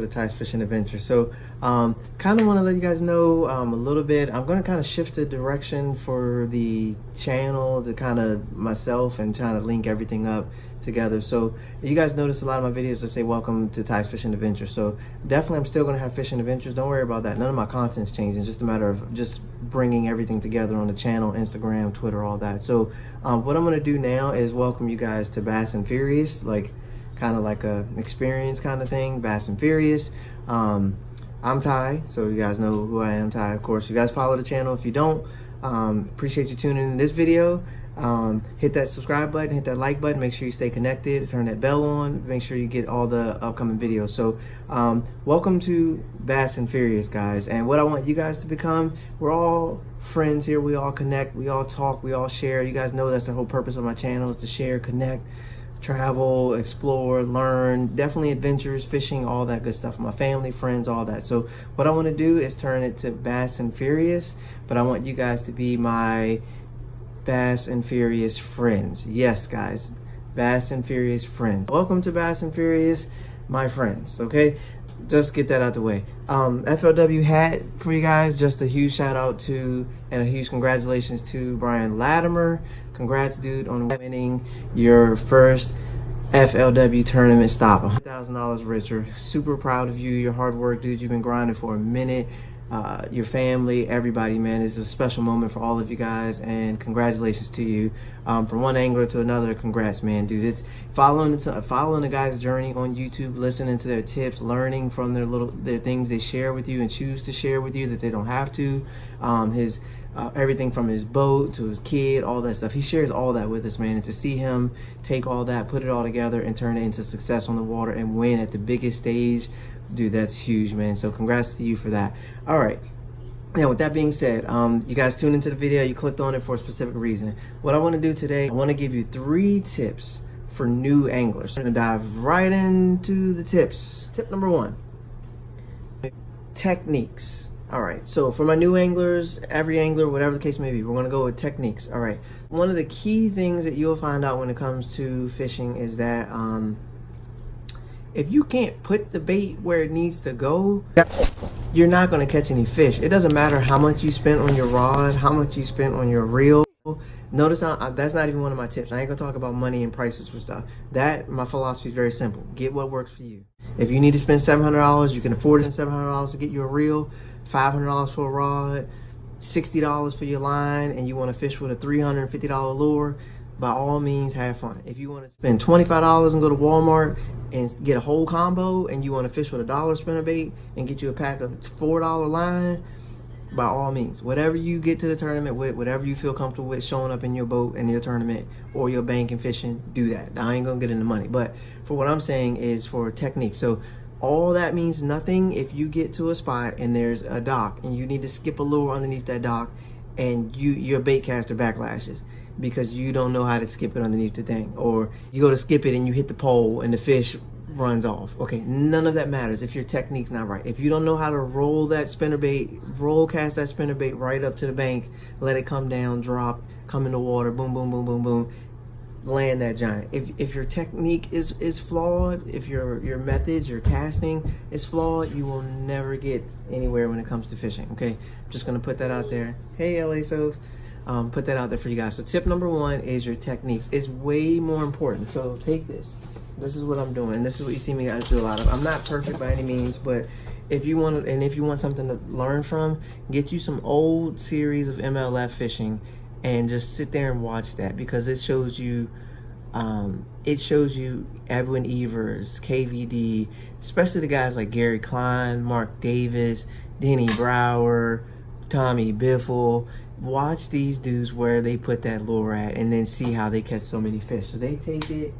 the Ty's Fishing Adventure. So kind of want to let you guys know a little bit. I'm going to kind of shift the direction for the channel to kind of myself and trying to link everything up together. So you guys notice a lot of my videos that say welcome to Ty's Fishing Adventure. So definitely I'm still going to have fishing adventures. Don't worry about that. None of my content's changing. Just a matter of just bringing everything together on the channel, Instagram, Twitter, all that. So what I'm going to do now is welcome you guys to Bass and Furious, like kind of like a experience kind of thing, Bass and Furious. I'm Ty, so you guys know who I am, Ty, of course. You guys follow the channel. If you don't, appreciate you tuning in this video. Hit that subscribe button, hit that like button, make sure you stay connected, turn that bell on, make sure you get all the upcoming videos. So welcome to Bass and Furious, guys. And what I want you guys to become, we're all friends here, we all connect, we all talk, we all share. You guys know that's the whole purpose of my channel, is to share, connect, travel, explore, learn, definitely adventures, fishing, all that good stuff. My family, friends, all that. So what I want to do is turn it to Bass and Furious, but I want you guys to be my Bass and Furious friends. Yes, guys, Bass and Furious friends. Welcome to Bass and Furious, my friends. Okay, just get that out the way. FLW hat for you guys. Just a huge shout out to and a huge congratulations to Brian Latimer. Congrats, dude, on winning your first FLW tournament stop. $100,000 richer. Super proud of you. Your hard work, dude. You've been grinding for a minute. Your family, everybody, man. It's a special moment for all of you guys, and congratulations to you. From one angler to another, congrats, man, dude. It's following the guys' journey on YouTube, listening to their tips, learning from their things they share with you and choose to share with you that they don't have to. Everything from his boat to his kid, all that stuff. He shares all that with us, man. And to see him take all that, put it all together, and turn it into success on the water and win at the biggest stage, dude, that's huge, man. So congrats to you for that. All right. Now, with that being said, you guys tuned into the video, you clicked on it for a specific reason. What I want to do today, I want to give you 3 tips for new anglers. I'm going to dive right into the tips. Tip number 1, techniques. All right, so for my new anglers, every angler, whatever the case may be, we're going to go with techniques. All right, one of the key things that you'll find out when it comes to fishing is that if you can't put the bait where it needs to go, you're not going to catch any fish. It doesn't matter how much you spent on your rod, how much you spent on your reel. Notice that's not even one of my tips. I ain't going to talk about money and prices for stuff. My philosophy is very simple. Get what works for you. If you need to spend $700, you can afford to spend $700 to get you a reel, $500 for a rod, $60 for your line, and you want to fish with a $350 lure, by all means, have fun. If you want to spend $25 and go to Walmart and get a whole combo, and you want to fish with a $1 spinnerbait and get you a pack of $4 line, by all means, whatever you get to the tournament with, whatever you feel comfortable with showing up in your boat in your tournament or your bank and fishing, do that. Now, I ain't gonna get into money, but for what I'm saying is for technique. So all that means nothing if you get to a spot and there's a dock and you need to skip a lure underneath that dock and your bait caster backlashes because you don't know how to skip it underneath the thing, or you go to skip it and you hit the pole and the fish runs off. Okay, none of that matters if your technique's not right. If you don't know how to roll that spinnerbait, cast that spinnerbait right up to the bank, let it come down, drop, come in the water, boom, boom, boom, boom, boom, land that giant. If your technique is flawed, if your methods, your casting is flawed, you will never get anywhere when it comes to fishing. Okay, I'm just gonna put that out there. Hey, LA Soph. Put that out there for you guys. So tip number 1 is your techniques. It's way more important. So take this. This is what I'm doing. This is what you see me guys do a lot of. I'm not perfect by any means, but if you want something to learn from, get you some old series of MLF fishing and just sit there and watch that, because it shows you Edwin Evers, KVD, especially the guys like Gary Klein, Mark Davis, Denny Brower, Tommy Biffle. Watch these dudes where they put that lure at and then see how they catch so many fish. So they take it,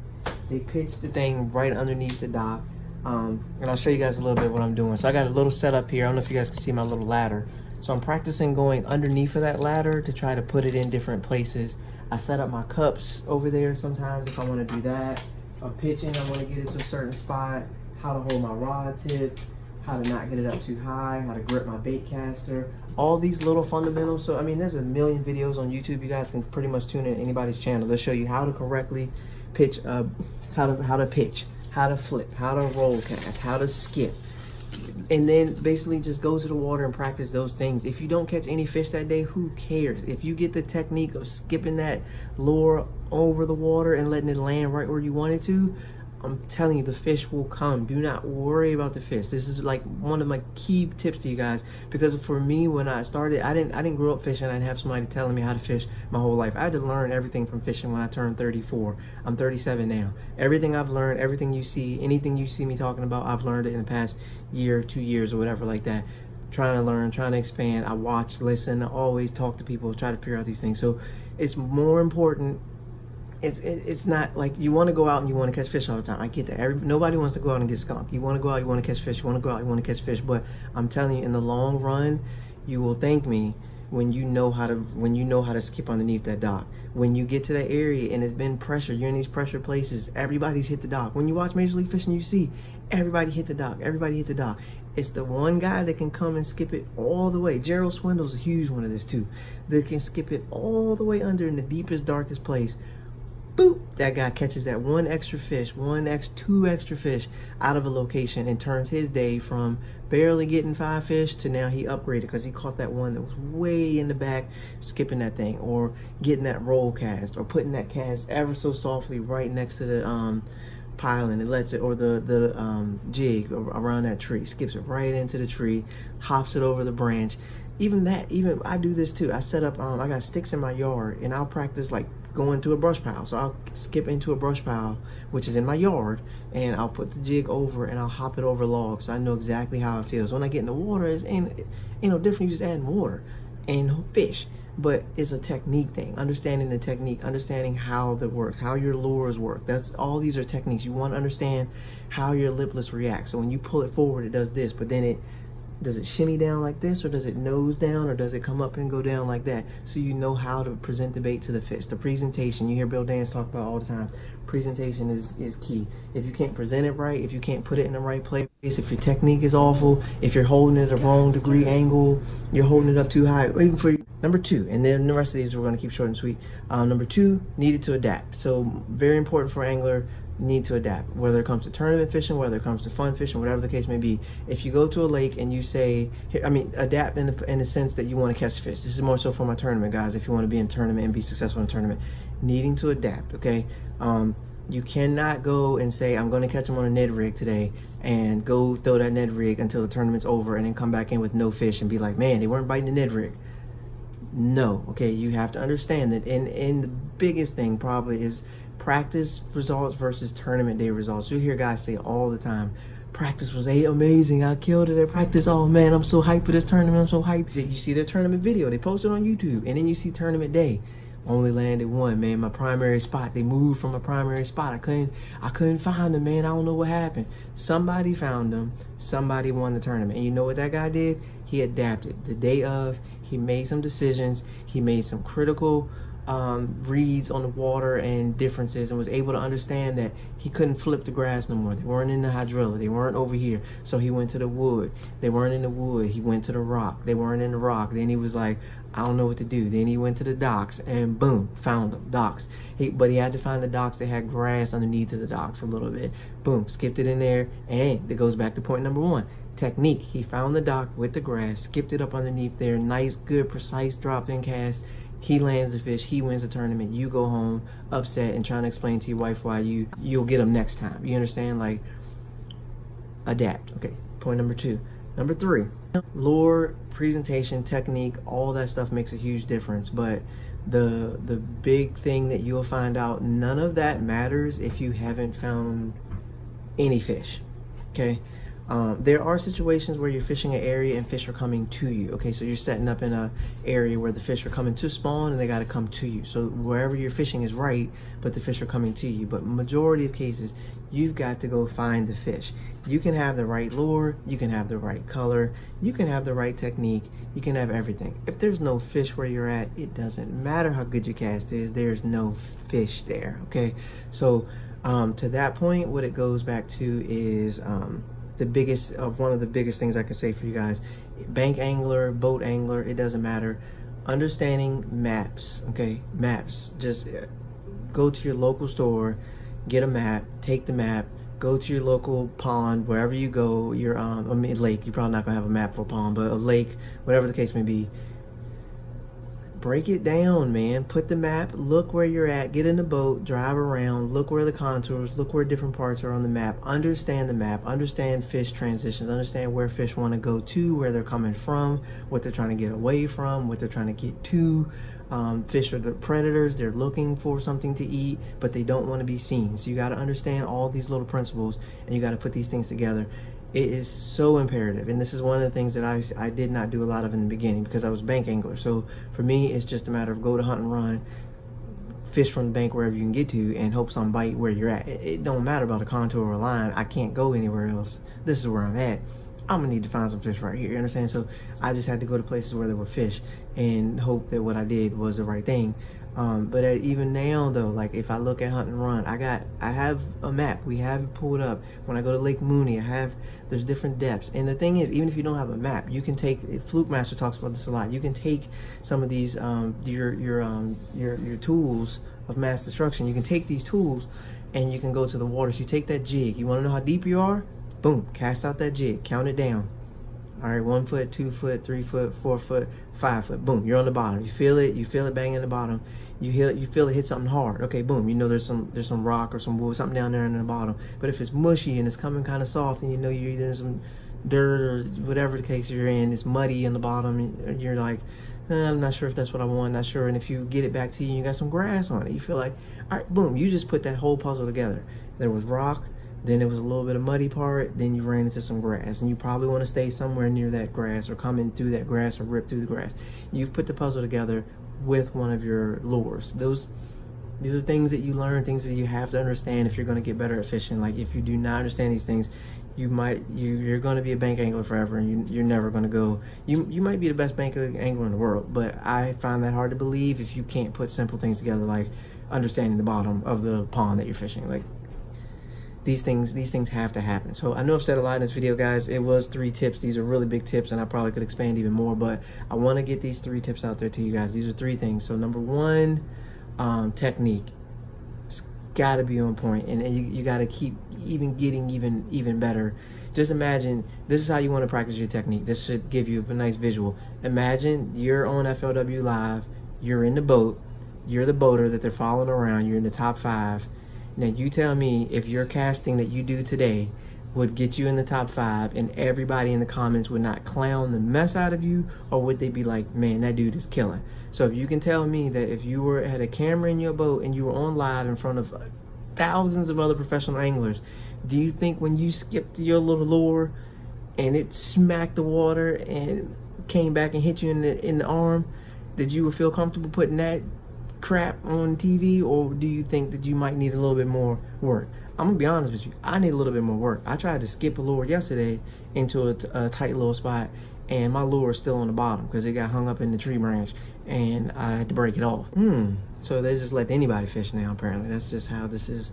they pitch the thing right underneath the dock. And I'll show you guys a little bit what I'm doing. So I got a little setup here. I don't know if you guys can see my little ladder. So I'm practicing going underneath of that ladder to try to put it in different places. I set up my cups over there sometimes if I want to do that. If I'm pitching, I want to get it to a certain spot, how to hold my rod tip, how to not get it up too high, how to grip my bait caster, all these little fundamentals. So I mean, there's a million videos on YouTube. You guys can pretty much tune in anybody's channel. They'll show you how to correctly pitch, how to pitch, how to flip, how to roll cast, how to skip, And then basically just go to the water and practice those things. If you don't catch any fish that day, who cares? If you get the technique of skipping that lure over the water and letting it land right where you want it to, I'm telling you, the fish will come. Do not worry about the fish. This is like one of my key tips to you guys, because for me, when I started, I didn't grow up fishing. I didn't have somebody telling me how to fish my whole life. I had to learn everything from fishing when I turned 34. I'm 37 now. Everything I've learned, everything you see, anything you see me talking about, I've learned it in the past year, 2 years, or whatever like that. Trying to learn, trying to expand. I watch, listen, I always talk to people, try to figure out these things. So it's more important. It's not like you want to go out and you want to catch fish all the time. I get that. Nobody wants to go out and get skunked. You want to go out, you want to catch fish. You want to go out, you want to catch fish. But I'm telling you, in the long run, you will thank me when you know how to skip underneath that dock. When you get to that area and it's been pressure, you're in these pressure places. Everybody's hit the dock. When you watch Major League Fishing, you see everybody hit the dock. Everybody hit the dock. It's the one guy that can come and skip it all the way. Gerald Swindle's a huge one of this too. That can skip it all the way under in the deepest, darkest place. Boop, that guy catches that one extra fish, two extra fish out of a location and turns his day from barely getting 5 fish to now he upgraded because he caught that one that was way in the back, skipping that thing, or getting that roll cast, or putting that cast ever so softly right next to the piling. It lets it, or the jig around that tree, skips it right into the tree, hops it over the branch. Even I do this too. I set up, I got sticks in my yard, and I'll practice like going to a brush pile. So I'll skip into a brush pile, which is in my yard, and I'll put the jig over and I'll hop it over logs. So I know exactly how it feels. When I get in the water, it's ain't no different. You just adding water and fish. But it's a technique thing. Understanding the technique, understanding how that works, how your lures work. That's all. These are techniques. You want to understand how your lipless reacts. So when you pull it forward, it does this, but then does it shimmy down like this, or does it nose down, or does it come up and go down like that? So you know how to present the bait to the fish. The presentation, you hear Bill Dance talk about all the time. Presentation is key. If you can't present it right, if you can't put it in the right place, if your technique is awful, if you're holding it at a wrong degree angle, you're holding it up too high, or even for number 2, and then the rest of these we're going to keep short and sweet. Number 2, needed to adapt. So very important for angler, need to adapt, whether it comes to tournament fishing, whether it comes to fun fishing, whatever the case may be. If you go to a lake and you say, adapt in the sense that you want to catch fish. This is more so for my tournament guys. If you want to be in a tournament and be successful in a tournament, needing to adapt. Okay, you cannot go and say I'm going to catch them on a Ned rig today and go throw that Ned rig until the tournament's over and then come back in with no fish and be like, man, they weren't biting the Ned rig. No, okay, you have to understand that in the biggest thing probably is practice results versus tournament day results. You hear guys say all the time, practice was amazing, I killed it at practice, oh man, I'm so hyped for this tournament, I'm so hyped. You see their tournament video, they post it on YouTube, and then you see tournament day, only landed 1, man, my primary spot, they moved from my primary spot, I couldn't find them, man, I don't know what happened. Somebody found them, somebody won the tournament, and you know what that guy did? He adapted. The day of, he made some decisions, he made some critical reads on the water and differences, and was able to understand that he couldn't flip the grass no more. They weren't in the hydrilla, they weren't over here, so he went to the wood. They weren't in the wood, he went to the rock. They weren't in the rock, then he was like, I don't know what to do. Then he went to the docks and boom, found them, docks. But he had to find the docks that had grass underneath of the docks a little bit. Boom, skipped it in there, and it goes back to point number 1. Technique. He found the dock with the grass, skipped it up underneath there, nice, good, precise drop-in cast. He lands the fish, he wins the tournament, you go home upset and trying to explain to your wife why you'll get him next time. You understand? Like, adapt. Okay, point number 2. Number 3, lure, presentation, technique, all that stuff makes a huge difference. But the big thing that you'll find out, none of that matters if you haven't found any fish. Okay? There are situations where you're fishing an area and fish are coming to you. Okay, so you're setting up in an area where the fish are coming to spawn and they got to come to you. So wherever you're fishing is right, but the fish are coming to you. But majority of cases, you've got to go find the fish. You can have the right lure, you can have the right color, you can have the right technique, you can have everything. If there's no fish where you're at, it doesn't matter how good your cast is, there's no fish there. Okay, so to that point, what it goes back to is one of the biggest things I can say for you guys, bank angler, boat angler, it doesn't matter, understanding maps. Okay, maps. Just go to your local store, get a map, take the map, go to your local pond, wherever you go, your lake. You're probably not gonna have a map for a pond, but a lake, whatever the case may be. Break it down, man. Put the map, look where you're at, get in the boat, drive around, look where the contours, look where different parts are on the map, understand the map, understand fish transitions, understand where fish want to go to, where they're coming from, what they're trying to get away from, what they're trying to get to. Fish are the predators. They're looking for something to eat, but they don't want to be seen. So you got to understand all these little principles, and you got to put these things together. It is so imperative, and this is one of the things that I did not do a lot of in the beginning because I was a bank angler. So for me, it's just a matter of go to hunt and run, fish from the bank wherever you can get to, and hope some bite where you're at. It don't matter about a contour or a line. I can't go anywhere else. This is where I'm at. I'm gonna need to find some fish right here, you understand? So I just had to go to places where there were fish and hope that what I did was the right thing. But even now though, like if I look at hunt and run, I have a map. We have it pulled up. When I go to Lake Mooney, there's different depths. And the thing is, even if you don't have a map, you can take, Fluke Master talks about this a lot, you can take some of these your tools of mass destruction. You can take these tools and you can go to the water. So you take that jig, you want to know how deep you are, boom, cast out that jig, count it down. All right, 1 foot, 2 foot, 3 foot, 4 foot, 5 foot. Boom, you're on the bottom. You feel it banging the bottom. You feel it hit something hard. Okay, boom, you know there's some rock or some wood, something down there in the bottom. But if it's mushy and it's coming kind of soft, and you know you're either in some dirt or whatever the case you're in, it's muddy in the bottom, and you're like, I'm not sure if that's what I want, not sure. And if you get it back to you, you got some grass on it. You feel like, all right, boom, you just put that whole puzzle together. There was rock. Then there was a little bit of muddy part, then you ran into some grass, and you probably want to stay somewhere near that grass or come in through that grass or rip through the grass. You've put the puzzle together with one of your lures. These are things that you learn, things that you have to understand if you're going to get better at fishing. Like if you do not understand these things, you're going to be a bank angler forever, and you're never going to go. You might be the best bank angler in the world, but I find that hard to believe if you can't put simple things together, like understanding the bottom of the pond that you're fishing. Like these things have to happen. So I know I've said a lot in this video, guys. It was 3 tips. These are really big tips, and I probably could expand even more, but I want to get these 3 tips out there to you guys. These are 3 things. So number 1, technique. It's got to be on point, and you got to keep getting even better. Just imagine, this is how you want to practice your technique. This should give you a nice visual. Imagine you're on FLW Live, you're in the boat, you're the boater that they're following around, you're in the top 5. Now you tell me if your casting that you do today would get you in the top 5 and everybody in the comments would not clown the mess out of you, or would they be like, man, that dude is killing. So if you can tell me that if you had a camera in your boat and you were on live in front of thousands of other professional anglers, do you think when you skipped your little lure and it smacked the water and came back and hit you in the arm, that you would feel comfortable putting that crap on TV? Or do you think that you might need a little bit more work? I'm gonna be honest with you, I need a little bit more work. I tried to skip a lure yesterday into a tight little spot, and my lure is still on the bottom because it got hung up in the tree branch, and I had to break it off. So they just let anybody fish now, apparently. That's just how this is.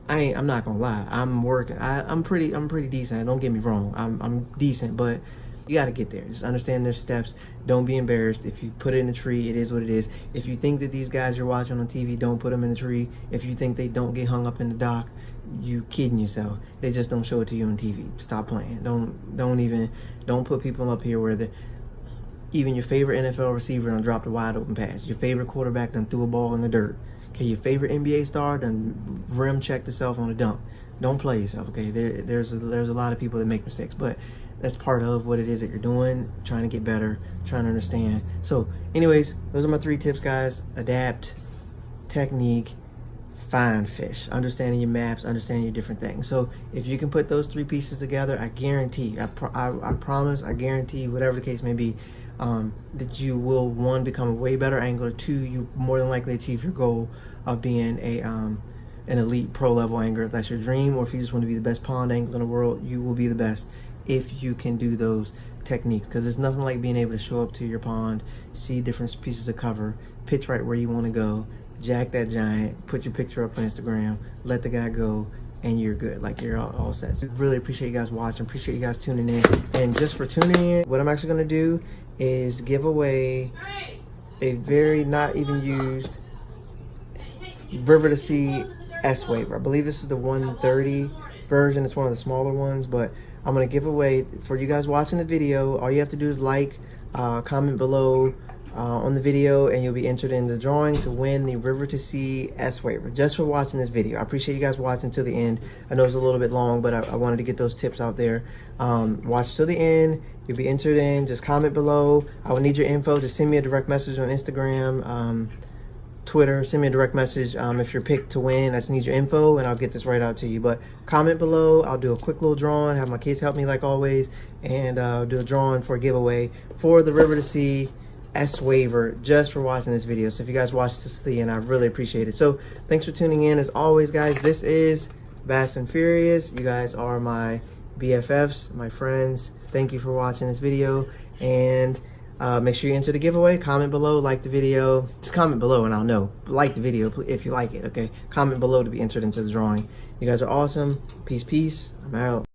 I'm not gonna lie, I'm working. I'm pretty decent. Don't get me wrong, I'm decent, but you got to get there. Just understand their steps. Don't be embarrassed. If you put it in a tree, it is what it is. If you think that these guys you're watching on TV don't put them in a tree, if you think they don't get hung up in the dock, you kidding yourself. They just don't show it to you on TV. Stop playing. Don't put people up here where even your favorite NFL receiver done dropped a wide open pass. Your favorite quarterback done threw a ball in the dirt. Okay, your favorite NBA star done rim checked herself on a dunk. Don't play yourself. Okay, there's a lot of people that make mistakes, but that's part of what it is that you're doing, trying to get better, trying to understand. So anyways, those are my 3 tips, guys. Adapt, technique, find fish, understanding your maps, understanding your different things. So if you can put those 3 pieces together, I guarantee, I promise, I guarantee, whatever the case may be, that you will, 1, become a way better angler, 2, you more than likely achieve your goal of being an elite pro level angler. If that's your dream, or if you just want to be the best pond angler in the world, you will be the best if you can do those techniques, because there's nothing like being able to show up to your pond, see different pieces of cover, pitch right where you want to go, jack that giant, put your picture up on Instagram, let the guy go, and you're good. Like, you're all set. So really appreciate you guys watching, appreciate you guys tuning in. And just for tuning in, what I'm actually going to do is give away a very not even used River to Sea S-Waver. I believe this is the 130. version. It's one of the smaller ones, but I'm gonna give away for you guys watching the video. All you have to do is like, comment below on the video, and you'll be entered in the drawing to win the River to Sea S-Waver, just for watching this video. I appreciate you guys watching till the end. I know it's a little bit long, but I wanted to get those tips out there. Watch till the end. You'll be entered in. Just comment below. I will need your info. Just send me a direct message on Instagram, Twitter. Send me a direct message if you're picked to win. I just need your info, and I'll get this right out to you. But comment below. I'll do a quick little drawing. Have my kids help me like always, and do a drawing for a giveaway for the River to Sea S-Waver, just for watching this video. So if you guys watched this to the end, I really appreciate it. So thanks for tuning in. As always, guys, this is Fast and Furious. You guys are my BFFs, my friends. Thank you for watching this video, and make sure you enter the giveaway. Comment below, like the video. Just comment below and I'll know. Like the video if you like it, okay? Comment below to be entered into the drawing. You guys are awesome. Peace, peace. I'm out.